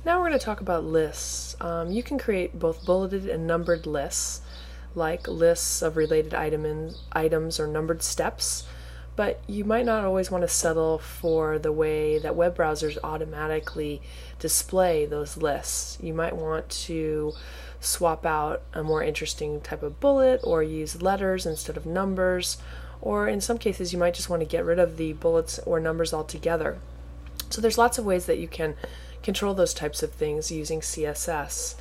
Now we're going to talk about lists. You can create both bulleted and numbered lists, like lists of related items or numbered steps, but you might not always want to settle for the way that web browsers automatically display those lists. You might want to swap out a more interesting type of bullet or use letters instead of numbers, or in some cases you might just want to get rid of the bullets or numbers altogether. So there's lots of ways that you can control those types of things using CSS.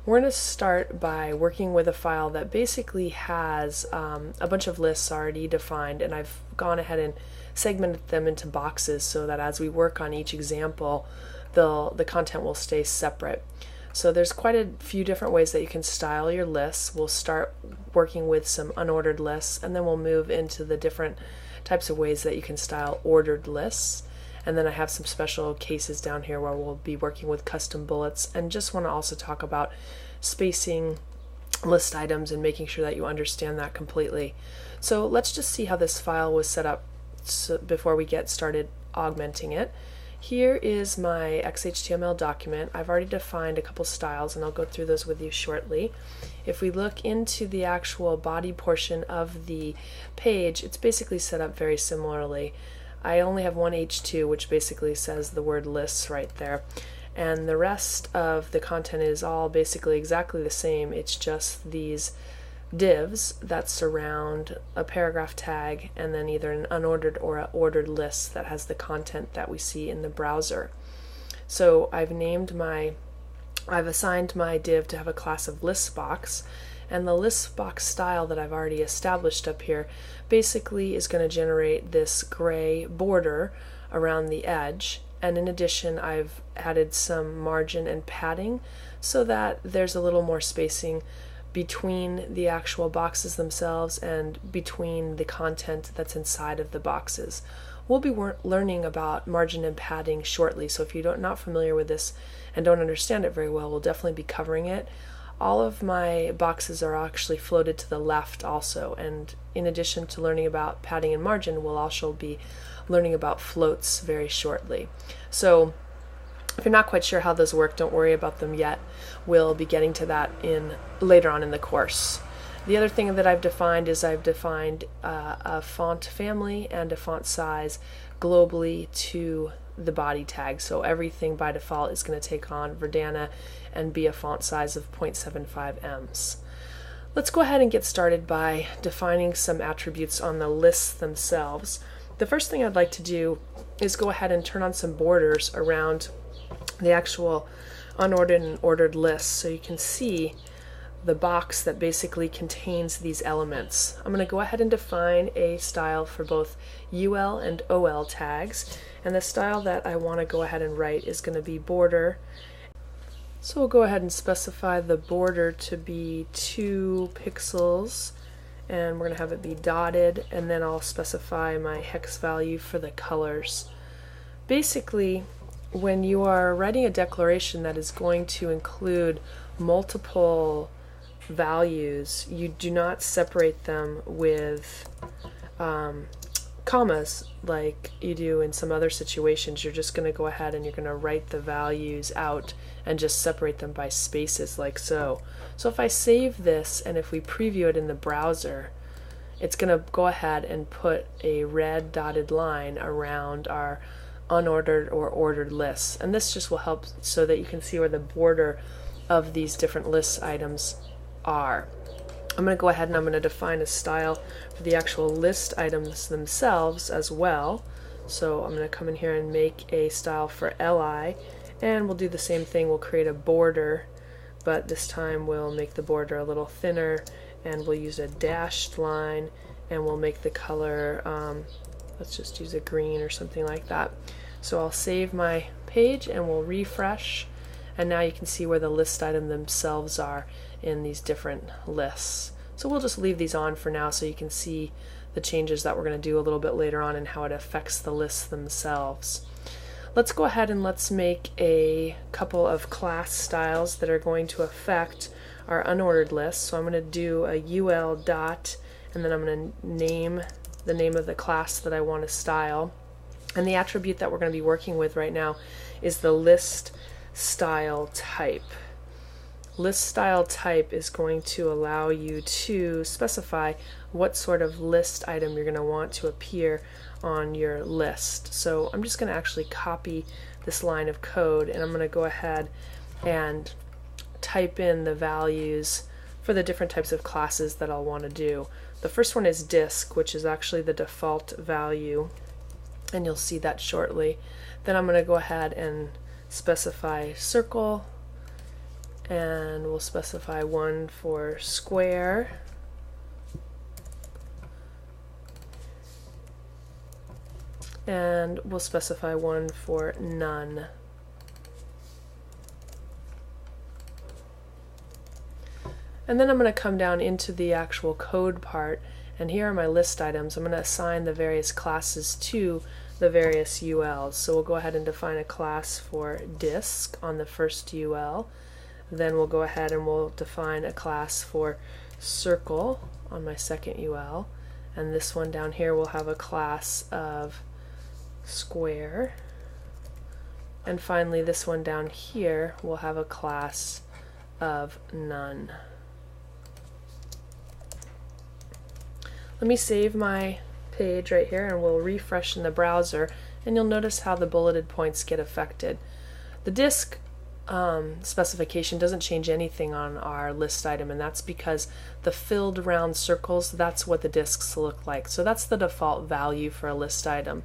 We're going to start by working with a file that basically has a bunch of lists already defined, and I've gone ahead and segmented them into boxes so that as we work on each example, the content will stay separate. So there's quite a few different ways that you can style your lists. We'll start working with some unordered lists, and then we'll move into the different types of ways that you can style ordered lists. And then I have some special cases down here where we'll be working with custom bullets, and just want to also talk about spacing list items and making sure that you understand that completely. So let's just see how this file was set up before we get started augmenting it. Here is my XHTML document. I've already defined a couple styles, and I'll go through those with you shortly. If we look into the actual body portion of the page, it's basically set up very similarly. I only have one H2, which basically says the word lists right there, and the rest of the content is all basically exactly the same. It's just these divs that surround a paragraph tag and then either an unordered or an ordered list that has the content that we see in the browser. So I've assigned my div to have a class of list box, and the list box style that I've already established up here basically is going to generate this gray border around the edge. And in addition, I've added some margin and padding so that there's a little more spacing between the actual boxes themselves and between the content that's inside of the boxes. We'll be learning about margin and padding shortly, so if you're not familiar with this and don't understand it very well, we'll definitely be covering it. All of my boxes are actually floated to the left also, and in addition to learning about padding and margin, we'll also be learning about floats very shortly. So if you're not quite sure how those work, don't worry about them yet. We'll be getting to that later on in the course. The other thing that I've defined is a font family and a font size globally to the body tag. So everything by default is going to take on Verdana and be a font size of 0.75 ems. Let's go ahead and get started by defining some attributes on the lists themselves. The first thing I'd like to do is go ahead and turn on some borders around the actual unordered and ordered lists so you can see the box that basically contains these elements. I'm going to go ahead and define a style for both UL and OL tags, and the style that I want to go ahead and write is going to be border. So we'll go ahead and specify the border to be 2 pixels, and we're going to have it be dotted, and then I'll specify my hex value for the colors. Basically, when you are writing a declaration that is going to include multiple values, you do not separate them with commas like you do in some other situations. You're just going to go ahead and you're going to write the values out and just separate them by spaces like so. So if I save this and if we preview it in the browser, it's going to go ahead and put a red dotted line around our unordered or ordered lists, and this just will help so that you can see where the border of these different list items are. I'm going to go ahead and I'm going to define a style for the actual list items themselves as well. So I'm going to come in here and make a style for LI, and we'll do the same thing. We'll create a border, but this time we'll make the border a little thinner, and we'll use a dashed line, and we'll make the color let's just use a green or something like that. So I'll save my page and we'll refresh, and now you can see where the list item themselves are in these different lists. So we'll just leave these on for now so you can see the changes that we're going to do a little bit later on and how it affects the lists themselves. Let's go ahead and let's make a couple of class styles that are going to affect our unordered list. So I'm going to do a UL dot, and then I'm going to name the name of the class that I want to style. And the attribute that we're going to be working with right now is the list style type. List style type is going to allow you to specify what sort of list item you're going to want to appear on your list. So I'm just going to actually copy this line of code, and I'm going to go ahead and type in the values for the different types of classes that I'll want to do. The first one is disk, which is actually the default value, and you'll see that shortly. Then I'm going to go ahead and specify circle, and we'll specify one for square, and we'll specify one for none. And then I'm going to come down into the actual code part, and here are my list items. I'm going to assign the various classes to the various ULs. So we'll go ahead and define a class for disk on the first UL. Then we'll go ahead and we'll define a class for circle on my second UL. And this one down here will have a class of square. And finally this one down here will have a class of none. Let me save my page right here, and we'll refresh in the browser, and you'll notice how the bulleted points get affected. The disk specification doesn't change anything on our list item, and that's because the filled round circles, that's what the disks look like. So that's the default value for a list item.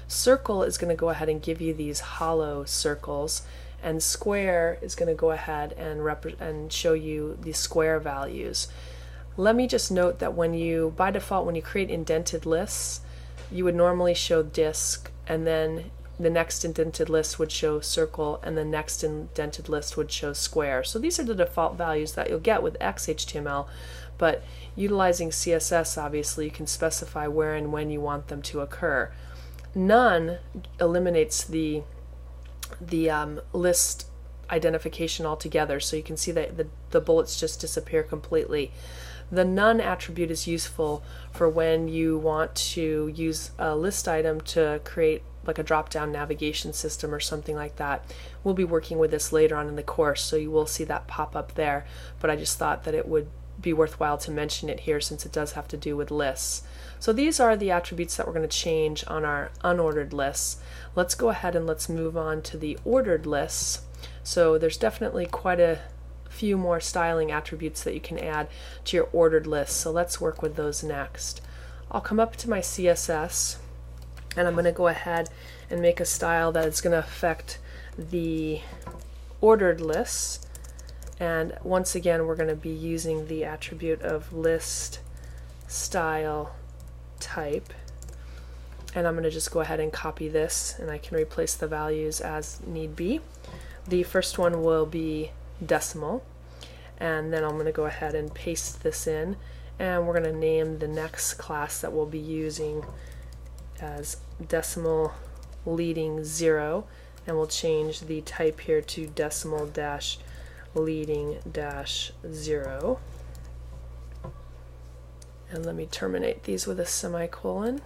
Circle is going to go ahead and give you these hollow circles, and square is going to go ahead and show you the square values. Let me just note that by default, when you create indented lists, you would normally show disk, and then the next indented list would show circle, and the next indented list would show square. So these are the default values that you'll get with XHTML, but utilizing CSS, obviously, you can specify where and when you want them to occur. None eliminates the list identification altogether, so you can see that the bullets just disappear completely. The none attribute is useful for when you want to use a list item to create like a drop-down navigation system or something like that. We'll be working with this later on in the course, so you will see that pop up there, but I just thought that it would be worthwhile to mention it here since it does have to do with lists. So these are the attributes that we're going to change on our unordered lists. Let's go ahead and let's move on to the ordered lists. So there's definitely quite a few more styling attributes that you can add to your ordered list, so let's work with those next. I'll come up to my CSS, and I'm going to go ahead and make a style that is going to affect the ordered lists, and once again we're going to be using the attribute of list style type, and I'm going to just go ahead and copy this, and I can replace the values as need be. The first one will be decimal, and then I'm going to go ahead and paste this in, and we're going to name the next class that we'll be using as decimal leading 0, and we'll change the type here to decimal dash leading dash 0, and let me terminate these with a semicolon.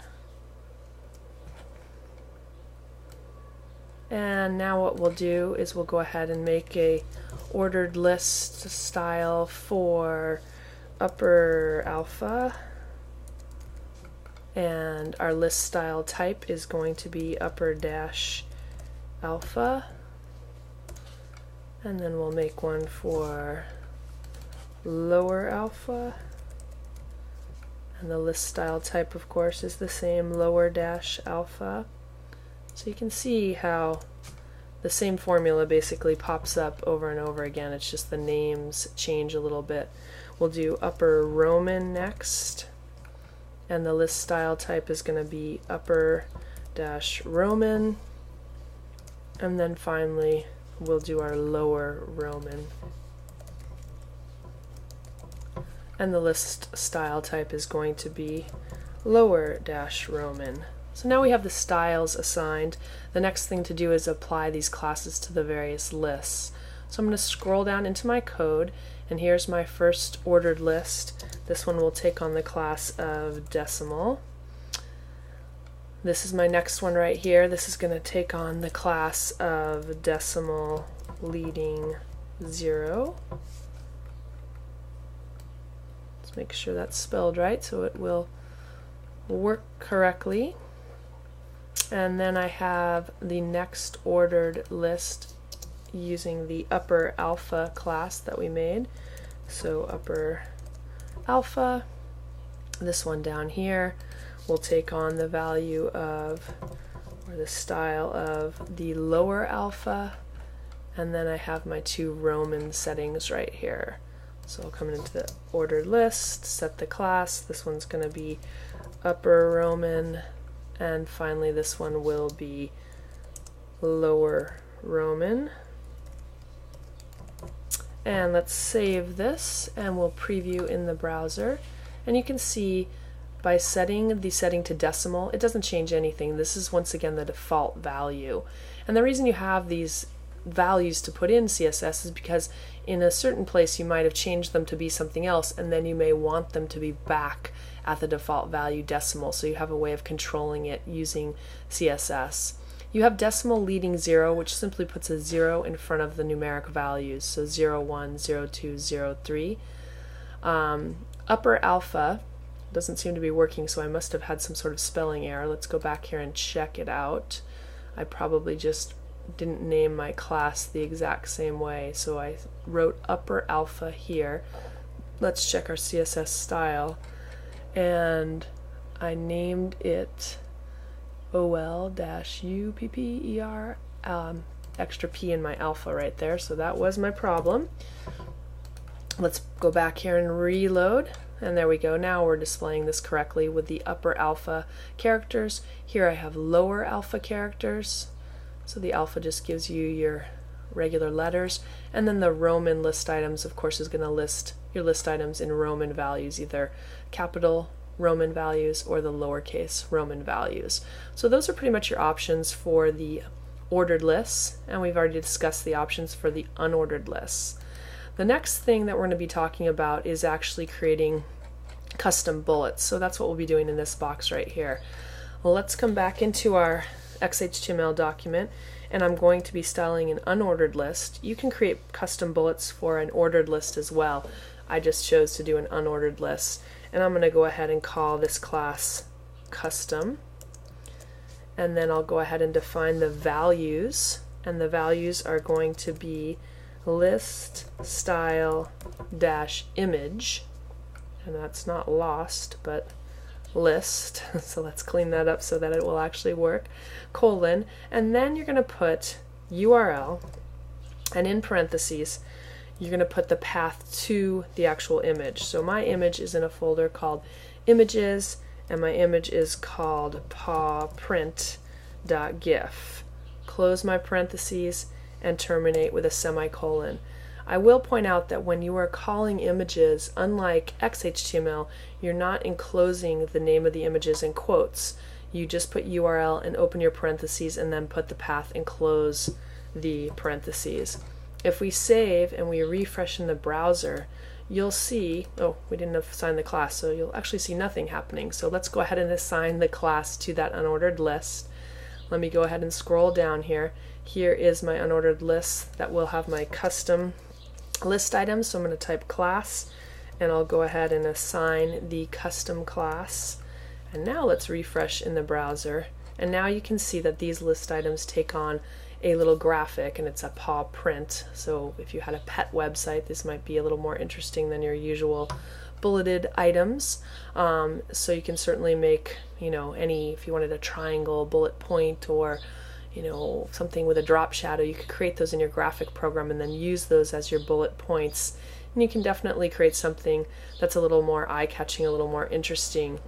And now what we'll do is we'll go ahead and make a ordered list style for upper alpha, and our list style type is going to be upper dash alpha, and then we'll make one for lower alpha, and the list style type of course is the same, lower dash alpha. So you can see how the same formula basically pops up over and over again. It's just the names change a little bit. We'll do upper Roman next, and the list style type is going to be upper dash Roman, and then finally we'll do our lower Roman, and the list style type is going to be lower dash Roman. So now we have the styles assigned. The next thing to do is apply these classes to the various lists. So I'm going to scroll down into my code, and here's my first ordered list. This one will take on the class of decimal. This is my next one right here. This is going to take on the class of decimal leading 0. Let's make sure that's spelled right so it will work correctly. And then I have the next ordered list using the upper alpha class that we made. So upper alpha, this one down here, will take on the value of, or the style of, the lower alpha, and then I have my 2 Roman settings right here. So I'll come into the ordered list, set the class. This one's going to be upper Roman, and finally this one will be lower Roman. And let's save this and we'll preview in the browser. And you can see by setting the setting to decimal, it doesn't change anything. This is once again the default value. And the reason you have these values to put in CSS is because in a certain place you might have changed them to be something else, and then you may want them to be back at the default value decimal. So you have a way of controlling it using CSS. You have decimal leading 0, which simply puts a 0 in front of the numeric values, so 0, 1, 0, 2, 0, 3. Upper alpha doesn't seem to be working, so I must have had some sort of spelling error. Let's go back here and check it out. I probably just didn't name my class the exact same way, so I wrote upper alpha here. Let's check our CSS style, and I named it OL-UPPER, extra P in my alpha right there, so that was my problem. Let's go back here and reload, and there we go. Now we're displaying this correctly with the upper alpha characters. Here I have lower alpha characters, so the alpha just gives you your regular letters, and then the Roman list items, of course, is going to list your list items in Roman values, either capital Roman values or the lowercase Roman values. So those are pretty much your options for the ordered lists, and we've already discussed the options for the unordered lists. The next thing that we're going to be talking about is actually creating custom bullets. So that's what we'll be doing in this box right here. Well, let's come back into our XHTML document, and I'm going to be styling an unordered list. You can create custom bullets for an ordered list as well. I just chose to do an unordered list, and I'm going to go ahead and call this class custom, and then I'll go ahead and define the values, and the values are going to be list style dash image, and that's not lost but list, so let's clean that up so that it will actually work, colon, and then you're going to put URL, and in parentheses you're going to put the path to the actual image. So my image is in a folder called images, and my image is called pawprint.gif. Close my parentheses and terminate with a semicolon. I will point out that when you are calling images, unlike XHTML, you're not enclosing the name of the images in quotes. You just put URL and open your parentheses and then put the path and close the parentheses. If we save and we refresh in the browser, you'll see, oh, we didn't assign the class, so you'll actually see nothing happening. So let's go ahead and assign the class to that unordered list. Let me go ahead and scroll down here. Here is my unordered list that will have my custom list items. So I'm going to type class, and I'll go ahead and assign the custom class. And now let's refresh in the browser. And now you can see that these list items take on a little graphic, and it's a paw print. So if you had a pet website, this might be a little more interesting than your usual bulleted items. So you can certainly make, if you wanted a triangle bullet point, or something with a drop shadow, you could create those in your graphic program and then use those as your bullet points. And you can definitely create something that's a little more eye-catching, a little more interesting.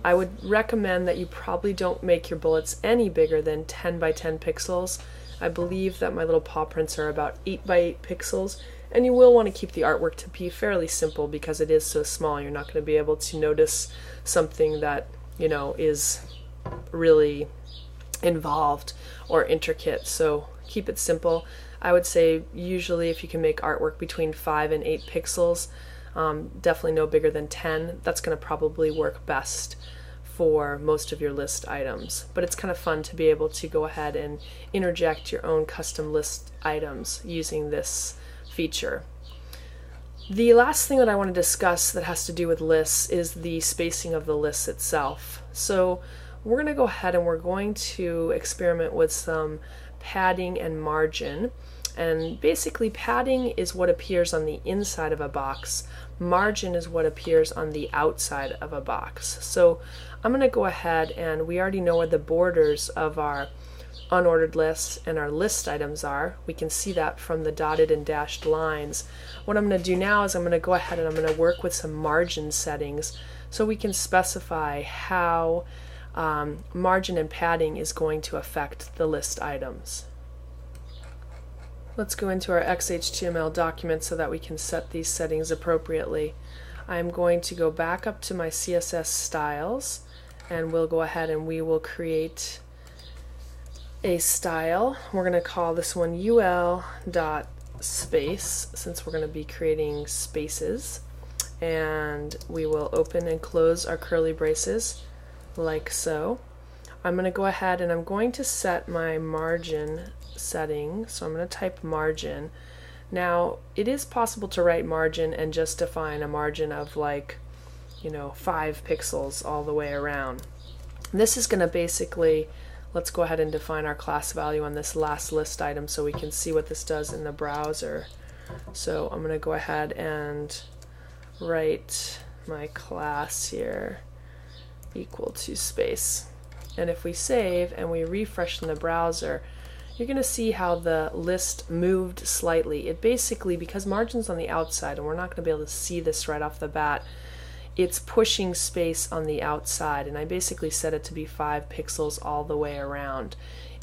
I would recommend that you probably don't make your bullets any bigger than 10 by 10 pixels. I believe that my little paw prints are about 8 by 8 pixels, and you will want to keep the artwork to be fairly simple because it is so small. You're not going to be able to notice something that is really involved or intricate, so keep it simple. I would say usually if you can make artwork between 5 and 8 pixels, definitely no bigger than 10. That's going to probably work best for most of your list items, but it's kind of fun to be able to go ahead and interject your own custom list items using this feature. The last thing that I want to discuss that has to do with lists is the spacing of the list itself. So we're going to go ahead and we're going to experiment with some padding and margin. And basically padding is what appears on the inside of a box. Margin is what appears on the outside of a box. So I'm going to go ahead, and we already know where the borders of our unordered lists and our list items are. We can see that from the dotted and dashed lines. What I'm going to do now is I'm going to go ahead and I'm going to work with some margin settings so we can specify how margin and padding is going to affect the list items. Let's go into our XHTML document so that we can set these settings appropriately. I'm going to go back up to my CSS Styles, and we'll go ahead and we will create a style. We're going to call this one ul.space, since we're going to be creating spaces, and we will open and close our curly braces like so. I'm going to go ahead and I'm going to set my margin setting, so I'm going to type margin. Now it is possible to write margin and just define a margin of 5 pixels all the way around. This is going to basically, let's go ahead and define our class value on this last list item so we can see what this does in the browser. So I'm going to go ahead and write my class here equal to space. And if we save and we refresh in the browser, you're going to see how the list moved slightly. It basically, because margin's on the outside and we're not going to be able to see this right off the bat, it's pushing space on the outside, and I basically set it to be 5 pixels all the way around.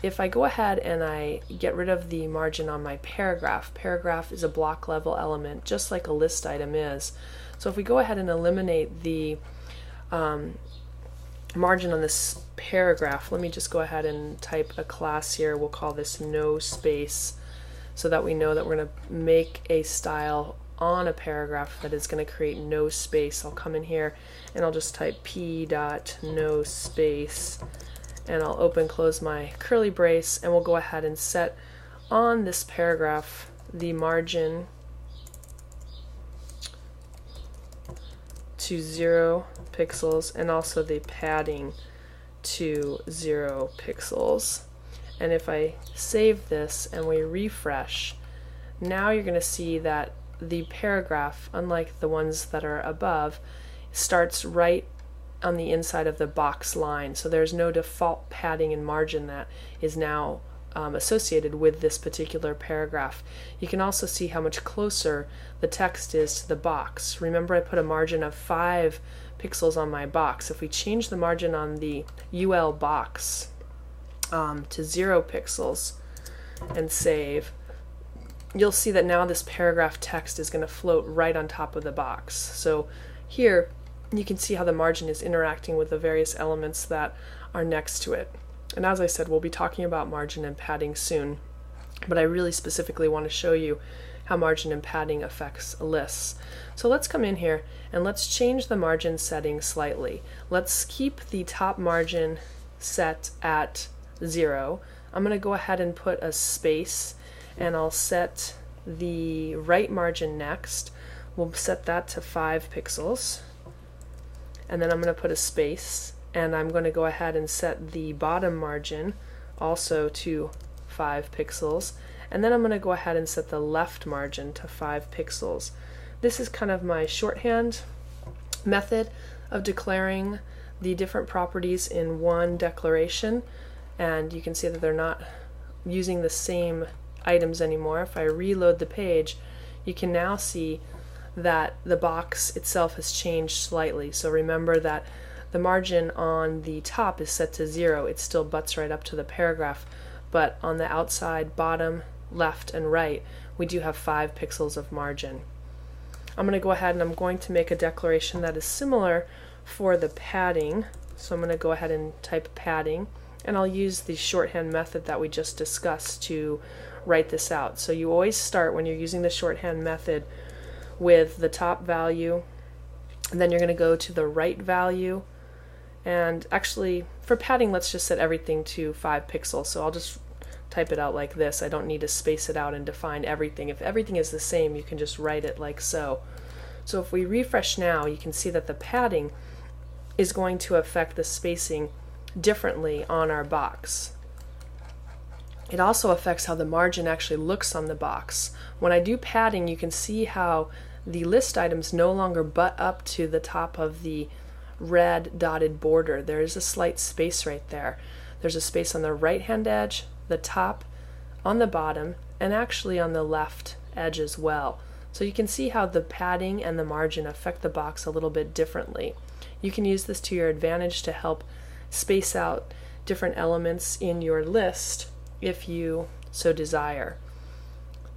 If I go ahead and I get rid of the margin on my paragraph is a block level element just like a list item is. So if we go ahead and eliminate the margin on this paragraph, let me just go ahead and type a class here. We'll call this no space so that we know that we're going to make a style on a paragraph that is going to create no space. I'll come in here and I'll just type p.no space, and I'll open close my curly brace, and we'll go ahead and set on this paragraph the margin to 0 pixels and also the padding to 0 pixels. And if I save this and we refresh, now you're going to see that the paragraph, unlike the ones that are above, starts right on the inside of the box line. So there's no default padding and margin that is now associated with this particular paragraph. You can also see how much closer the text is to the box. Remember, I put a margin of 5 pixels on my box. If we change the margin on the UL box to 0 pixels and save, you'll see that now this paragraph text is going to float right on top of the box. So here you can see how the margin is interacting with the various elements that are next to it. And as I said, we'll be talking about margin and padding soon, but I really specifically want to show you how margin and padding affects lists. So let's come in here and let's change the margin setting slightly. Let's keep the top margin set at 0. I'm going to go ahead and put a space, and I'll set the right margin next. We'll set that to 5 pixels, and then I'm going to put a space, and I'm going to go ahead and set the bottom margin also to 5 pixels, and then I'm going to go ahead and set the left margin to 5 pixels. This is kind of my shorthand method of declaring the different properties in one declaration, and you can see that they're not using the same items anymore. If I reload the page, you can now see that the box itself has changed slightly. So remember that the margin on the top is set to 0. It still butts right up to the paragraph, but on the outside, bottom, left, and right, we do have 5 pixels of margin. I'm going to go ahead and I'm going to make a declaration that is similar for the padding. So I'm going to go ahead and type padding, and I'll use the shorthand method that we just discussed to write this out. So you always start, when you're using the shorthand method, with the top value, and then you're going to go to the right value, And actually, for padding, let's just set everything to 5 pixels. So I'll just type it out like this. I don't need to space it out and define everything. If everything is the same, you can just write it like so. So if we refresh now, you can see that the padding is going to affect the spacing differently on our box. It also affects how the margin actually looks on the box. When I do padding, you can see how the list items no longer butt up to the top of the red dotted border. There is a slight space right there. There's a space on the right hand edge, the top, on the bottom, and actually on the left edge as well. So you can see how the padding and the margin affect the box a little bit differently. You can use this to your advantage to help space out different elements in your list if you so desire.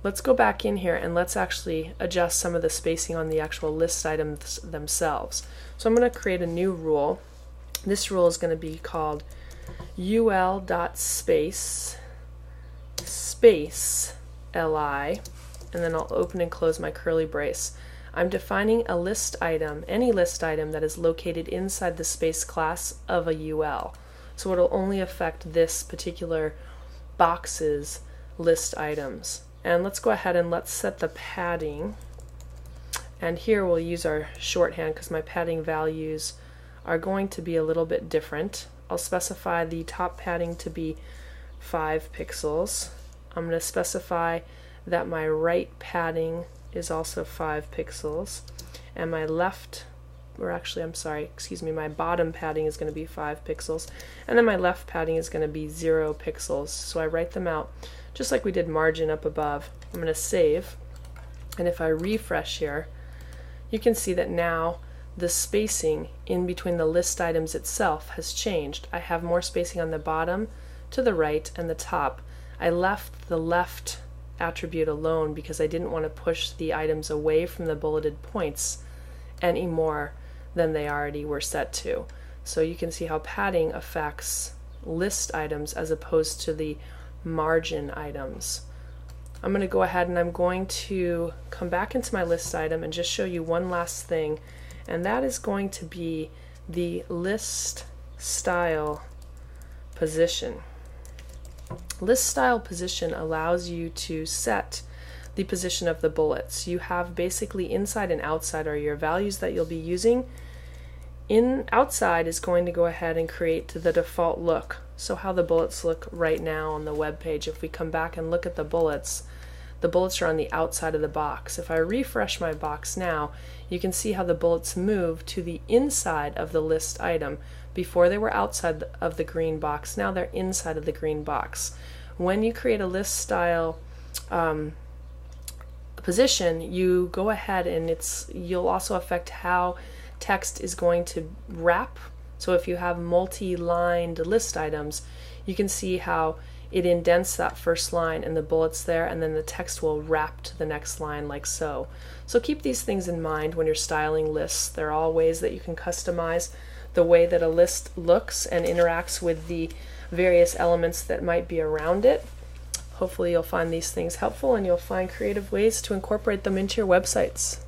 Let's go back in here and let's actually adjust some of the spacing on the actual list items themselves. So I'm going to create a new rule. This rule is going to be called ul.space space li, and then I'll open and close my curly brace. I'm defining a list item, any list item that is located inside the space class of a UL. So it'll only affect this particular box's list items. And let's go ahead and let's set the padding. And here we'll use our shorthand because my padding values are going to be a little bit different. I'll specify the top padding to be 5 pixels. I'm going to specify that my right padding is also 5 pixels, and my left, or actually I'm sorry, excuse me, my bottom padding is going to be 5 pixels, and then my left padding is going to be 0 pixels. So I write them out just like we did margin up above. I'm going to save, and if I refresh here, you can see that now the spacing in between the list items itself has changed. I have more spacing on the bottom, to the right, and the top. I left the left attribute alone because I didn't want to push the items away from the bulleted points any more than they already were set to. So you can see how padding affects list items as opposed to the margin items. I'm going to go ahead and I'm going to come back into my list item and just show you one last thing, and that is going to be the list style position. List style position allows you to set the position of the bullets. You have basically inside and outside are your values that you'll be using. Outside is going to go ahead and create the default look, so how the bullets look right now on the web page. If we come back and look at the bullets are on the outside of the box. If I refresh my box now, you can see how the bullets move to the inside of the list item. Before they were outside of the green box, now they're inside of the green box. When you create a list style position, you go ahead and you'll also affect how text is going to wrap. So if you have multi-lined list items, you can see how it indents that first line and the bullets there, and then the text will wrap to the next line like so. So keep these things in mind when you're styling lists. They're all ways that you can customize the way that a list looks and interacts with the various elements that might be around it. Hopefully you'll find these things helpful and you'll find creative ways to incorporate them into your websites.